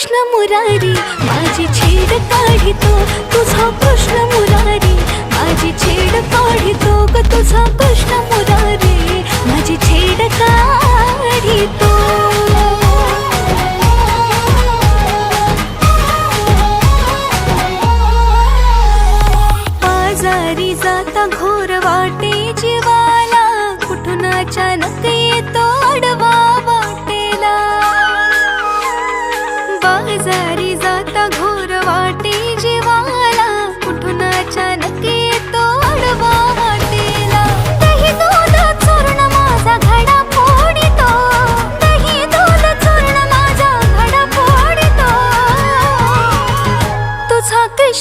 कृष्ण मुरारी माझी छेड काढितो तुझा कृष्ण मुरारी माझी छेड काढितो ग तुझा कृष्ण मुरारी माझी छेड काढितो बाजारी जाता घोर